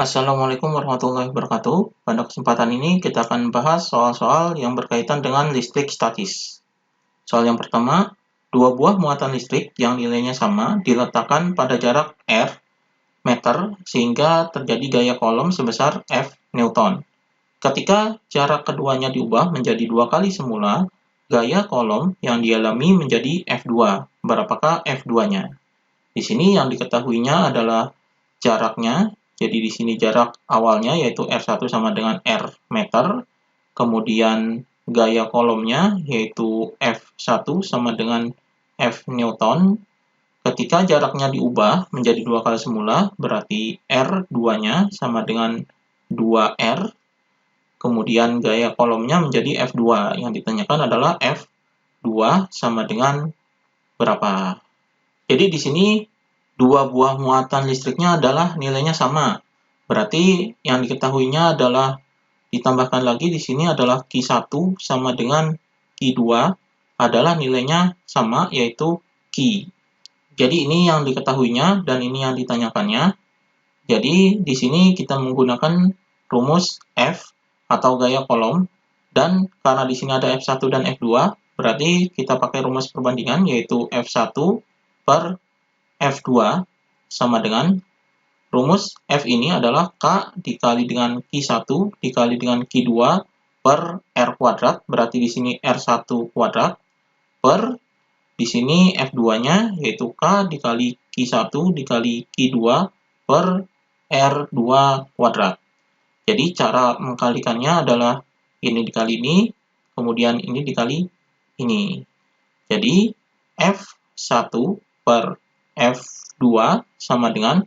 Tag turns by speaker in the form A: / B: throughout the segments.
A: Assalamualaikum warahmatullahi wabarakatuh. Pada kesempatan ini kita akan membahas soal-soal yang berkaitan dengan listrik statis. Soal yang pertama, dua buah muatan listrik yang nilainya sama diletakkan pada jarak R meter sehingga terjadi gaya kolom sebesar F Newton. Ketika jarak keduanya diubah menjadi 2 kali semula, gaya kolom yang dialami menjadi F2. Berapakah F2-nya? Di sini yang diketahuinya adalah jaraknya. Jadi di sini jarak awalnya yaitu R1 sama dengan R meter. Kemudian gaya kolomnya yaitu F1 sama dengan F Newton. Ketika jaraknya diubah menjadi 2 kali semula, berarti R2-nya sama dengan 2R. Kemudian gaya kolomnya menjadi F2. Yang ditanyakan adalah F2 sama dengan berapa. Jadi di sini dua buah muatan listriknya adalah nilainya sama. Berarti yang diketahuinya adalah ditambahkan lagi di sini adalah Q1 sama dengan Q2 adalah nilainya sama yaitu Q. Jadi ini yang diketahuinya dan ini yang ditanyakannya. Jadi di sini kita menggunakan rumus F atau gaya kolom dan karena di sini ada F1 dan F2 berarti kita pakai rumus perbandingan yaitu F1 per F2 sama dengan rumus F ini adalah K dikali dengan Q1 dikali dengan Q2 per R kuadrat, berarti di sini R1 kuadrat, per di sini F2-nya yaitu K dikali Q1 dikali Q2 per R2 kuadrat. Jadi cara mengkalikannya adalah ini dikali ini, kemudian ini dikali ini. Jadi F1 per F2 sama dengan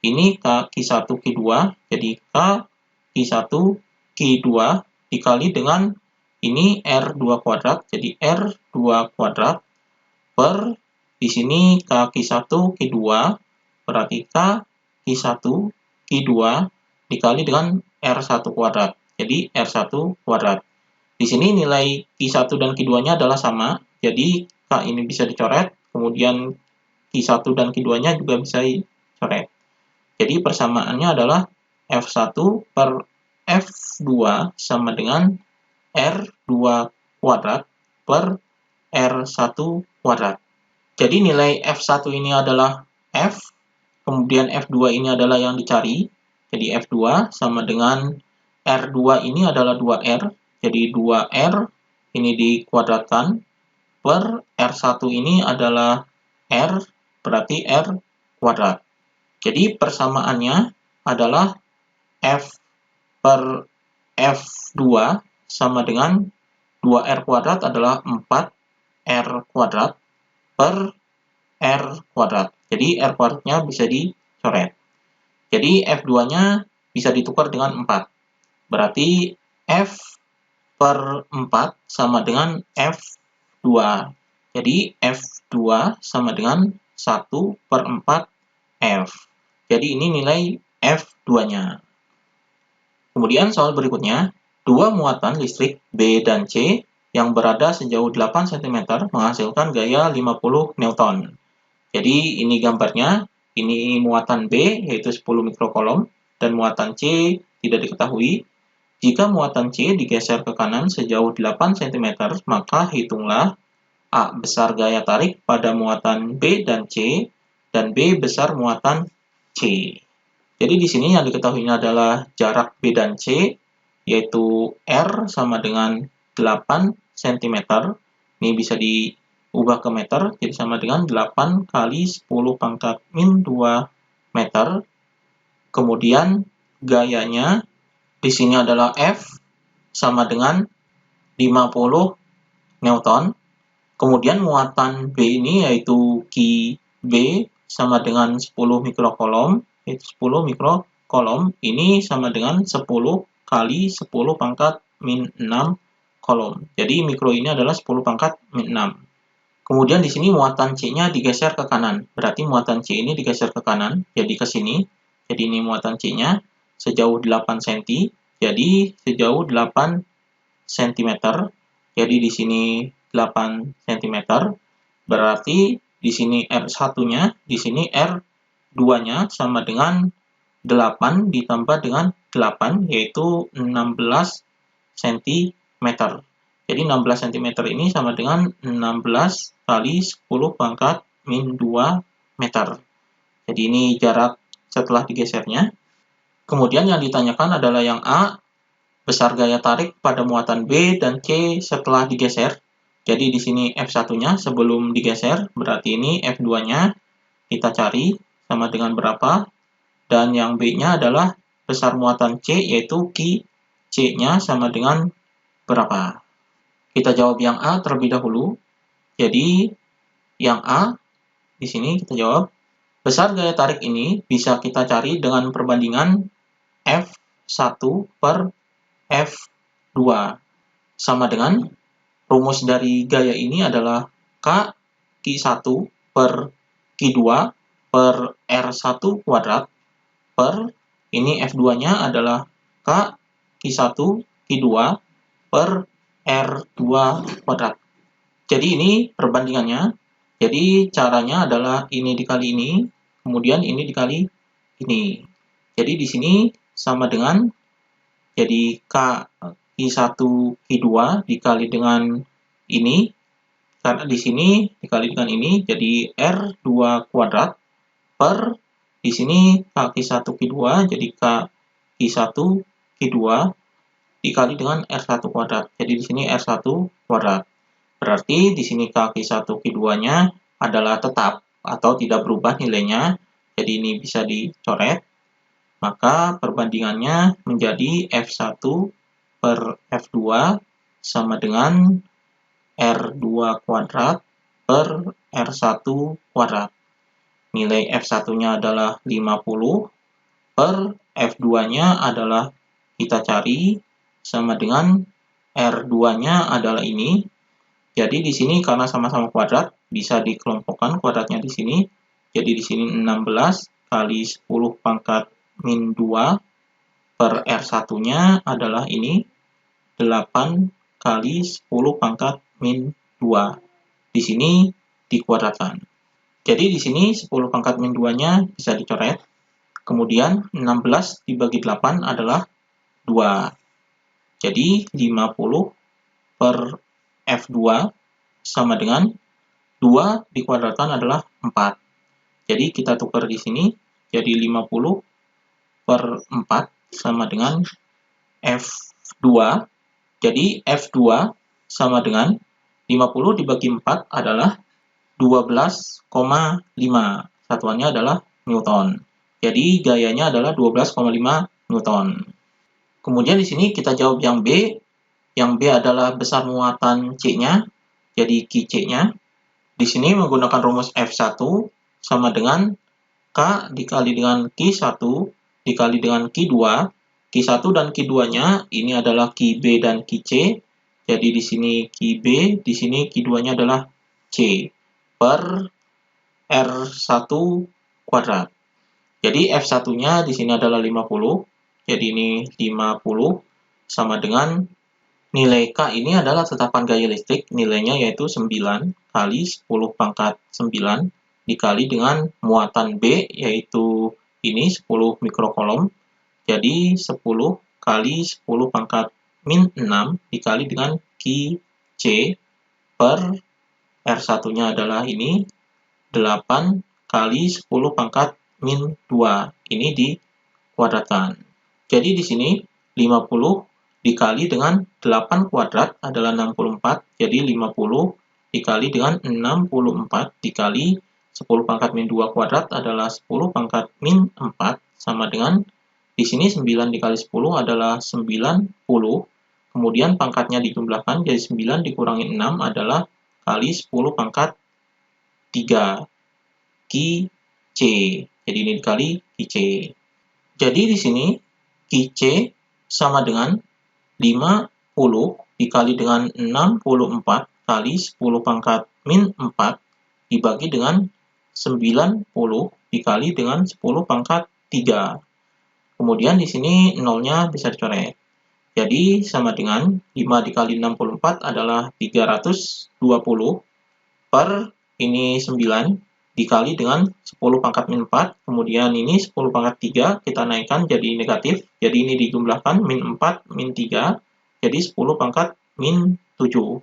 A: ini Q1 Q2, jadi Q1 Q2 dikali dengan ini R2 kuadrat, jadi R2 kuadrat per di sini Q1 Q2 berarti Q1 Q2 dikali dengan R1 kuadrat, jadi R1 kuadrat. Di sini nilai Q1 dan Q2-nya adalah sama, jadi K ini bisa dicoret, kemudian Q1 dan Q2-nya juga bisa dicoret. Jadi persamaannya adalah F1 per F2 sama dengan R2 kuadrat per R1 kuadrat. Jadi nilai F1 ini adalah F, kemudian F2 ini adalah yang dicari. Jadi F2 sama dengan R2 ini adalah 2R, jadi 2R ini dikuadratkan per R1 ini adalah R, berarti R kuadrat. Jadi persamaannya adalah F per F2 sama dengan 2R kuadrat adalah 4R kuadrat per R kuadrat. Jadi R kuadratnya bisa dicoret. Jadi F2-nya bisa ditukar dengan 4. Berarti F per 4 sama dengan F2. Jadi F2 sama dengan 1 per 4 F. Jadi ini nilai F2-nya. Kemudian soal berikutnya, dua muatan listrik B dan C yang berada sejauh 8 cm menghasilkan gaya 50 Newton. Jadi ini gambarnya, ini muatan B yaitu 10 mikrokolom dan muatan C tidak diketahui. Jika muatan C digeser ke kanan sejauh 8 cm, maka hitunglah A besar gaya tarik pada muatan B dan C dan B besar muatan C. Jadi di sini yang diketahuinya adalah jarak B dan C yaitu R sama dengan 8 cm. Ini bisa diubah ke meter, jadi sama dengan 8 kali 10 pangkat min 2 meter. Kemudian gayanya di sini adalah F sama dengan 50 Newton. Kemudian muatan B ini yaitu QB sama dengan 10 mikrokolom. 10 mikrokolom ini sama dengan 10 kali 10 pangkat min 6 kolom. Jadi mikro ini adalah 10 pangkat min 6. Kemudian di sini muatan C-nya digeser ke kanan. Berarti muatan C ini digeser ke kanan, jadi ke sini. Jadi ini muatan C-nya sejauh 8 cm. Jadi sejauh 8 cm. Jadi di sini 8 cm. Berarti di sini R1-nya, di sini R2-nya sama dengan 8 ditambah dengan 8, yaitu 16 cm. Jadi 16 cm ini sama dengan 16 kali 10 pangkat min 2 meter. Jadi ini jarak setelah digesernya. Kemudian yang ditanyakan adalah yang A, besar gaya tarik pada muatan B dan C setelah digeser. Jadi di sini F1-nya sebelum digeser, berarti ini F2-nya kita cari sama dengan berapa. Dan yang B-nya adalah besar muatan C, yaitu Ki C-nya sama dengan berapa. Kita jawab yang A terlebih dahulu. Jadi yang A di sini kita jawab, besar gaya tarik ini bisa kita cari dengan perbandingan F1 per F2 sama dengan rumus dari gaya ini adalah K Q1 per Q2 per R1 kuadrat per ini F2-nya adalah K Q1 Q2 per R2 kuadrat. Jadi ini perbandingannya. Jadi caranya adalah ini dikali ini, kemudian ini dikali ini. Jadi di sini sama dengan, jadi K Q1 Q2 dikali dengan ini, karena di sini dikali dengan ini, jadi R2 kuadrat per, di sini K Q1 Q2, jadi K Q1 Q2 dikali dengan R1 kuadrat. Jadi di sini R1 kuadrat. Berarti di sini K Q1 Q2-nya adalah tetap atau tidak berubah nilainya. Jadi ini bisa dicoret. Maka perbandingannya menjadi F1 per F2 sama dengan R2 kuadrat per R1 kuadrat. Nilai F1-nya adalah 50 per F2-nya adalah kita cari sama dengan R2-nya adalah ini. Jadi di sini karena sama-sama kuadrat bisa dikelompokkan kuadratnya di sini. Jadi di sini 16 kali 10 pangkat min 2 per R1-nya adalah ini 8 kali 10 pangkat min 2. Di sini dikuadratkan. Jadi di sini 10 pangkat min 2-nya bisa dicoret. Kemudian 16 dibagi 8 adalah 2. Jadi 50 per F2 sama dengan 2 dikuadratkan adalah 4. Jadi kita tukar di sini. Jadi 50 per 4 sama dengan F2. Jadi F2 sama dengan 50 dibagi 4 adalah 12,5. Satuannya adalah Newton. Jadi gayanya adalah 12,5 Newton. Kemudian di sini kita jawab yang B. Yang B adalah besar muatan C-nya. Jadi QC-nya. Di sini menggunakan rumus F1 sama dengan K dikali dengan Q1 dikali dengan Q2. Q1 dan Q2-nya ini adalah QB dan QC. Jadi di sini QB, di sini Q2-nya adalah C per R1 kuadrat. Jadi F1-nya di sini adalah 50. Jadi ini 50 sama dengan nilai K ini adalah tetapan gaya listrik. Nilainya yaitu 9 kali 10 pangkat 9 dikali dengan muatan B yaitu ini 10 mikrokolom. Jadi 10 kali 10 pangkat min 6 dikali dengan QC per R1-nya adalah ini 8 kali 10 pangkat min 2. Ini dikuadratkan. Jadi di sini 50 dikali dengan 8 kuadrat adalah 64. Jadi 50 dikali dengan 64 dikali 10 pangkat min 2 kuadrat adalah 10 pangkat min 4 sama dengan di sini 9 dikali 10 adalah 90. Kemudian pangkatnya dijumlahkan jadi 9 dikurangi 6 adalah kali 10 pangkat 3 QC. Jadi ini dikali QC. Jadi di sini QC sama dengan 50 dikali dengan 64 kali 10 pangkat min 4 dibagi dengan 90 dikali dengan 10 pangkat 3. Kemudian di sini nolnya bisa dicoret. Jadi sama dengan 5 dikali 64 adalah 320 per ini 9 dikali dengan 10 pangkat min 4, kemudian ini 10 pangkat 3 kita naikkan jadi negatif, jadi ini dijumlahkan min 4, min 3, jadi 10 pangkat min 7.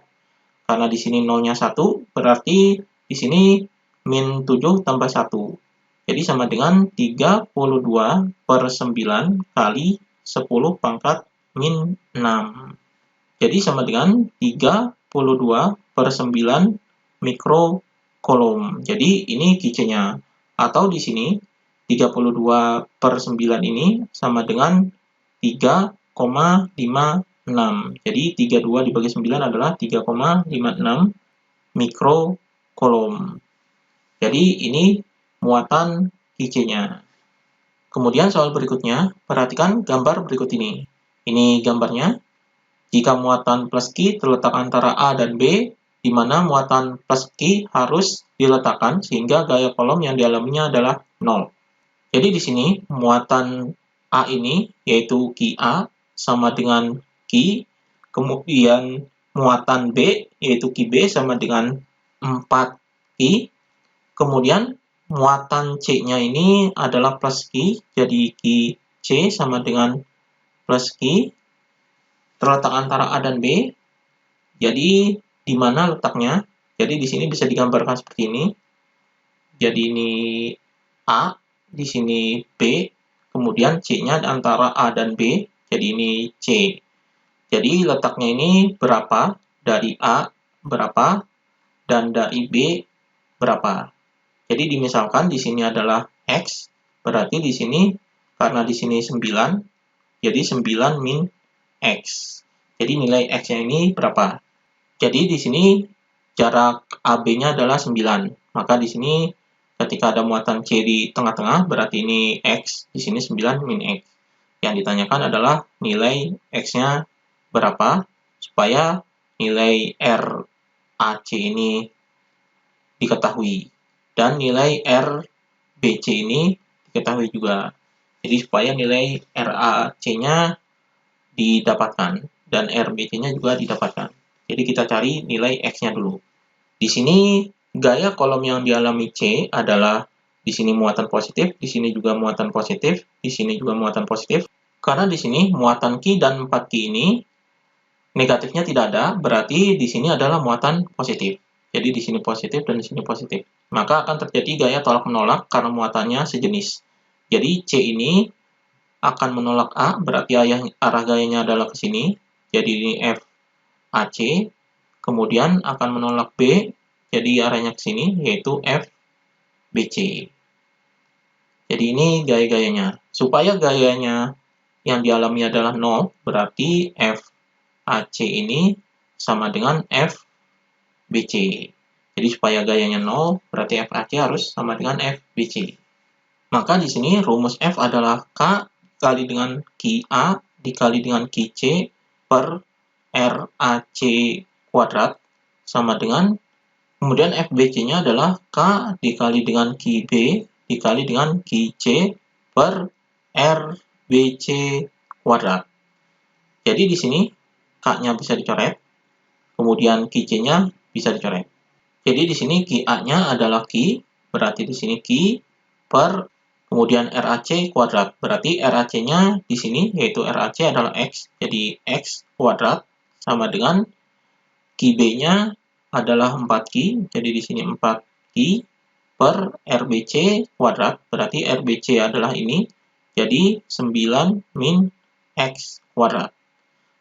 A: Karena di sini nolnya 1, berarti di sini min 7 tambah 1. Jadi sama dengan 32 per 9 kali 10 pangkat min 6. Jadi sama dengan 32 per 9 mikrocoulomb. Jadi ini Q-nya. Atau di sini 32 per 9 ini sama dengan 3,56. Jadi 32 dibagi 9 adalah 3,56 mikrocoulomb. Jadi ini muatan Q-nya. Kemudian soal berikutnya, perhatikan gambar berikut ini. Ini gambarnya. Jika muatan plus Q terletak antara A dan B, di mana muatan plus Q harus diletakkan sehingga gaya kolom yang dialaminya adalah 0. Jadi di sini muatan A ini yaitu QA sama dengan Q, kemudian muatan B yaitu QB sama dengan 4Q, kemudian muatan C-nya ini adalah plus Q, jadi QC sama dengan plus Q, terletak antara A dan B. Jadi di mana letaknya? Jadi di sini bisa digambarkan seperti ini. Jadi ini A, di sini B, kemudian C-nya antara A dan B, jadi ini C. Jadi letaknya ini berapa? Dari A berapa dan dari B berapa? Jadi dimisalkan di sini adalah X, berarti di sini karena di sini 9, jadi 9 min X. Jadi nilai X-nya ini berapa? Jadi di sini jarak AB-nya adalah 9. Maka di sini ketika ada muatan C di tengah-tengah, berarti ini X, di sini 9 min X. Yang ditanyakan adalah nilai X-nya berapa, supaya nilai RAC ini diketahui. Dan nilai RBC ini diketahui juga. Jadi supaya nilai RAC-nya didapatkan dan RBC-nya juga didapatkan. Jadi kita cari nilai X-nya dulu. Di sini gaya kolom yang dialami C adalah di sini muatan positif, di sini juga muatan positif, di sini juga muatan positif. Karena di sini muatan Q dan 4Q ini negatifnya tidak ada, berarti di sini adalah muatan positif. Jadi di sini positif dan di sini positif. Maka akan terjadi gaya tolak-menolak karena muatannya sejenis. Jadi C ini akan menolak A, berarti arah gayanya adalah ke sini. Jadi ini FAC. Kemudian akan menolak B, jadi arahnya ke sini, yaitu FBC. Jadi ini gaya-gayanya. Supaya gayanya yang dialami adalah 0, berarti FAC ini sama dengan FBC. Jadi supaya gayanya 0, berarti FAC harus sama dengan FBC. Maka di sini rumus F adalah K dikali dengan QA dikali dengan QC per RAC kuadrat sama dengan, kemudian FBC-nya adalah K dikali dengan QB dikali dengan QC per RBC kuadrat. Jadi di sini K-nya bisa dicoret, kemudian QC-nya bisa dicoret. Jadi di sini QA-nya adalah Q, berarti di sini Q per kemudian RAC kuadrat. Berarti RAC-nya di sini yaitu RAC adalah X, jadi X kuadrat sama dengan QB-nya adalah 4Q, jadi di sini 4Q per RBC kuadrat, berarti RBC adalah ini, jadi 9 min X kuadrat.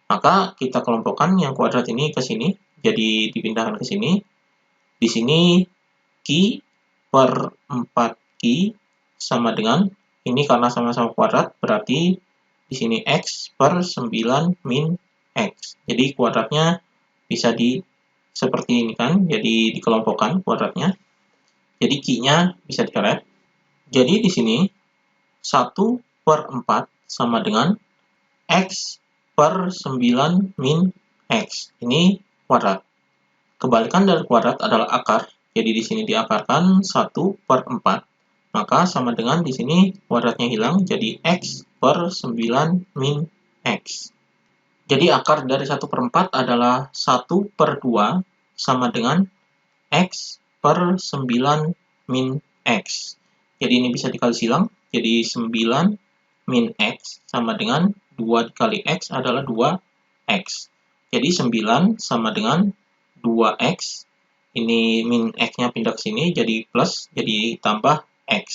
A: Maka kita kelompokkan yang kuadrat ini ke sini, jadi dipindahkan ke sini. Di sini Q per 4Q sama dengan, ini karena sama-sama kuadrat, berarti di sini X per 9 min X. Jadi kuadratnya bisa seperti ini kan, jadi dikelompokkan kuadratnya. Jadi Q-nya bisa dicoret. Jadi di sini 1 per 4 sama dengan X per 9 min X. Ini kuadrat. Kebalikan dari kuadrat adalah akar. Jadi di sini diakarkan 1 per 4. Maka sama dengan di sini kuadratnya hilang, jadi X per 9 min X. Jadi akar dari 1 per 4 adalah 1 per 2 sama dengan X per 9 min X. Jadi ini bisa dikali silang. Jadi 9 min X sama dengan 2 dikali X adalah 2X. Jadi 9 sama dengan 2X. Ini min X-nya pindah ke sini jadi plus, jadi tambah X.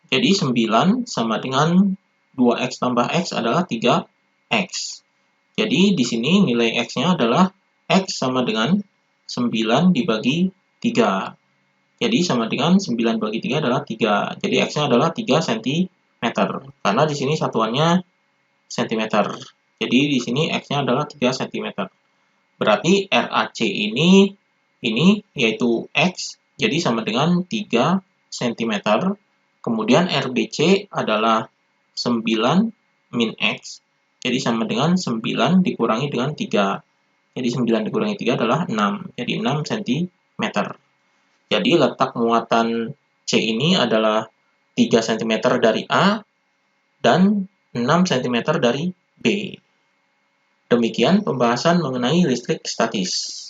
A: Jadi 9 sama dengan 2X tambah X adalah 3X. Jadi di sini nilai X-nya adalah X sama dengan 9 dibagi 3. Jadi sama dengan 9 bagi 3 adalah 3. Jadi X-nya adalah 3 cm. Karena di sini satuannya cm. Jadi di sini X-nya adalah 3 cm. Berarti RAC ini yaitu X, jadi sama dengan 3 cm. Kemudian RBC adalah 9 min X, jadi sama dengan 9 dikurangi dengan 3. Jadi 9 dikurangi 3 adalah 6, jadi 6 cm. Jadi letak muatan C ini adalah 3 cm dari A dan 6 cm dari B. Demikian pembahasan mengenai listrik statis.